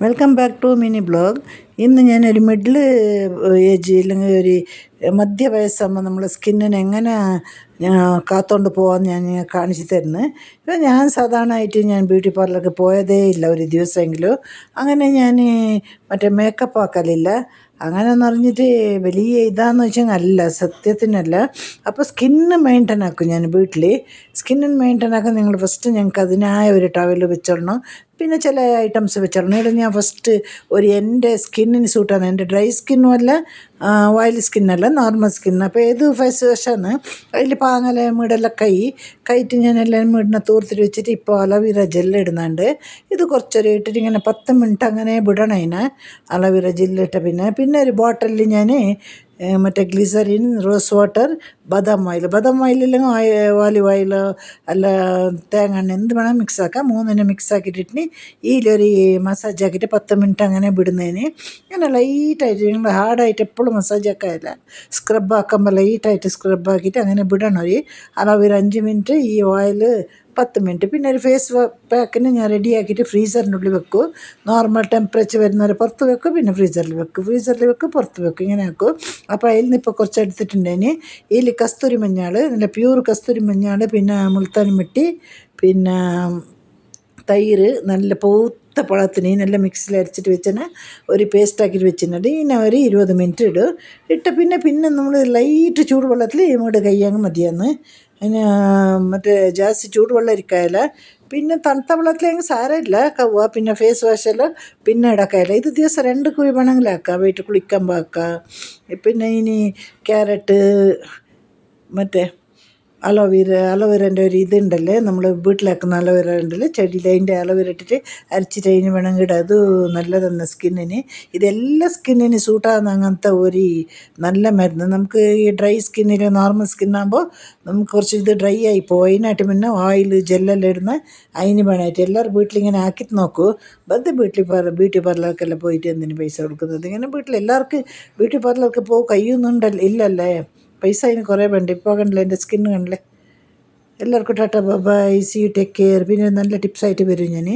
Welcome back to mini blog. ഇന്ന് ഞാനൊരു middle age അല്ലെങ്കിൽ ഒരു മധ്യവയസ്സാകുമ്പോൾ നമ്മുടെ സ്കിന്നിനെ എങ്ങനെ കാത്തുകൊണ്ട് പോകാമെന്ന് ഞാൻ കാണിച്ചു തരുന്നത്. ഇപ്പം ഞാൻ സാധാരണയായിട്ട് ഞാൻ ബ്യൂട്ടി പാർലറിലേക്ക് പോയതേ ഇല്ല ഒരു ദിവസമെങ്കിലും. അങ്ങനെ ഞാൻ മറ്റേ മേക്കപ്പ് ആക്കലില്ല. അങ്ങനെയെന്ന് പറഞ്ഞിട്ട് വലിയ ഇതാന്ന് വെച്ചാൽ അല്ല, സത്യത്തിനല്ല. അപ്പോൾ സ്കിന്ന് മെയിൻറ്റെയിൻ ആക്കും ഞാൻ വീട്ടിൽ. സ്കിന്നിന് മെയിൻറ്റെയിൻ ആക്കാൻ നിങ്ങൾ ഫസ്റ്റ് ഞങ്ങൾക്ക് അതിനായ ഒരു ടവൽ വെച്ചിടണം, പിന്നെ ചില ഐറ്റംസ് വെച്ചിടണം. ഇവിടെ ഞാൻ ഫസ്റ്റ് എൻ്റെ സ്കിന്നിന് സൂട്ടാണ്, എൻ്റെ ഡ്രൈ സ്കിന്നും അല്ല ഓയിലി സ്കിന്നല്ല, നോർമൽ സ്കിന്ന്. അപ്പോൾ ഏത് ഫേസ് വാഷാണ് അതിൽ പാങ്ങല വീടെല്ലാം കൈയിട്ട് ഞാൻ എല്ലാം വീടിനെ തൂർത്തിട്ട് വെച്ചിട്ട് ഇപ്പോൾ അലോവേര ജെല്ല് ഇടുന്നുണ്ട്. ഇത് കുറച്ചൊരു ഇട്ടിട്ട് ഇങ്ങനെ 10 മിനിറ്റ് അങ്ങനെ വിടണം അതിനെ, അലോവേര ജെല്ലിട്ട്. പിന്നെ ഒരു ബോട്ടിലിൽ ഞാൻ മറ്റേ ഗ്ലിസറിൻ, റോസ് വാട്ടർ, ബദാം ഓയിലില്ലെങ്കിൽ ഓലിവ് ഓയിലോ അല്ല തേങ്ങ എണ്ണ എന്ത് വേണം മിക്സ് ആക്കാം. മൂന്നിനെ മിക്സ് ആക്കിയിട്ടിട്ട് ഇതിലൊരു മസാജ് ആക്കിയിട്ട് 10 മിനിറ്റ് അങ്ങനെ വിടുന്നതിന്. അങ്ങനെ ലൈറ്റായിട്ട്, നിങ്ങൾ ഹാർഡായിട്ട് എപ്പോഴും മസാജ് ആക്കാനില്ല, സ്ക്രബ് ആക്കുമ്പോൾ ലൈറ്റായിട്ട് സ്ക്രബ് ആക്കിയിട്ട് അങ്ങനെ വിടണം. ഒരു അളവിൽ 5 മിനിറ്റ്, ഈ ഓയിൽ 10 മിനിറ്റ്. പിന്നെ ഒരു ഫേസ് പാക്കിന് ഞാൻ റെഡിയാക്കിയിട്ട് ഫ്രീസറിൻ്റെ ഉള്ളിൽ വെക്കും. നോർമൽ ടെമ്പറേച്ചർ വരുന്നവരെ പുറത്ത് വെക്കും, പിന്നെ ഫ്രീസറിൽ വെക്കും, പുറത്ത് വെക്കും, ഇങ്ങനെ ആക്കും. അപ്പോൾ അതിൽ നിന്ന് ഇപ്പോൾ കുറച്ച് എടുത്തിട്ടുണ്ടേന്. ഇതിൽ കസ്തൂരി മഞ്ഞൾ, നല്ല പ്യൂർ കസ്തൂരി മഞ്ഞൾ, പിന്നെ മുൾത്താനി മിട്ടി, പിന്നെ തൈര്, നല്ല പൂത്ത പഴത്തിന് നല്ല മിക്സിയിൽ അരച്ചിട്ട് വെച്ചാൽ ഒരു പേസ്റ്റാക്കിയിട്ട് വെച്ചിട്ടുണ്ട്. ഇതിനെ ഒരു 20 മിനിറ്റ് ഇട്ട് പിന്നെ നമ്മൾ ലൈറ്റ് ചൂടുവെള്ളത്തിൽ ഇങ്ങോട്ട് കയ്യാങ്ങ് മതിയാന്ന്. അതിന് മറ്റേ ജാസ്തി ചൂടുവെള്ളം ഇരിക്കാനില്ല. പിന്നെ തണുത്ത വെള്ളത്തിലെങ്കിൽ സാരമില്ല കവുക. പിന്നെ ഫേസ് വാഷെല്ലാം പിന്നെ ഇടക്കാനില്ല. ഇത് ദിവസം 2 കുഴി വേണമെങ്കിലും ആക്കാം, വീട്ടിൽ കുളിക്കുമ്പോൾ ആക്കാം. പിന്നെ ഇനി ക്യാരറ്റ്, മറ്റേ അലോവേരൻ്റെ ഒരു ഇതുണ്ടല്ലേ, നമ്മൾ വീട്ടിലാക്കുന്ന അലോവേര ഉണ്ടല്ലേ ചെടിയിൽ, അതിൻ്റെ അലോവേര ഇട്ടിട്ട് അരച്ചിട്ട് അതിന് വേണമെങ്കിൽ ഇടാം. അത് നല്ലതാണ് സ്കിന്നിന്. ഇതെല്ലാം സ്കിന്നിന് സൂട്ടാകുന്ന അങ്ങനത്തെ ഒരു നല്ല മരുന്ന്. നമുക്ക് ഈ ഡ്രൈ സ്കിന്നിൽ, നോർമൽ സ്കിന്നാകുമ്പോൾ നമുക്ക് കുറച്ച് ഇത് ഡ്രൈ ആയി പോകും. അതിനായിട്ട് പിന്നെ ഓയിൽ ജെല്ലെല്ലാം ഇടുന്ന അതിന് വേണമായിട്ട് എല്ലാവരും വീട്ടിലിങ്ങനെ ആക്കിയിട്ട് നോക്കൂ. വെറുതെ ബ്യൂട്ടി പാർലർക്കെല്ലാം പോയിട്ട് എന്തിന് പൈസ കൊടുക്കുന്നത്? ഇങ്ങനെ വീട്ടിൽ എല്ലാവർക്കും ബ്യൂട്ടി പാർലർക്ക് പോകും കഴിയുന്നുണ്ടല്ലോ, ഇല്ലല്ലേ? പൈസ അതിന് കുറേ വേണ്ട. ഇപ്പോൾ കണ്ടില്ലേ എൻ്റെ സ്കിന്ന് കണ്ടില്ലേ? എല്ലാവർക്കും tata bye, see you, take care. പിന്നെ നല്ല ടിപ്സായിട്ട് വരും ഞാൻ.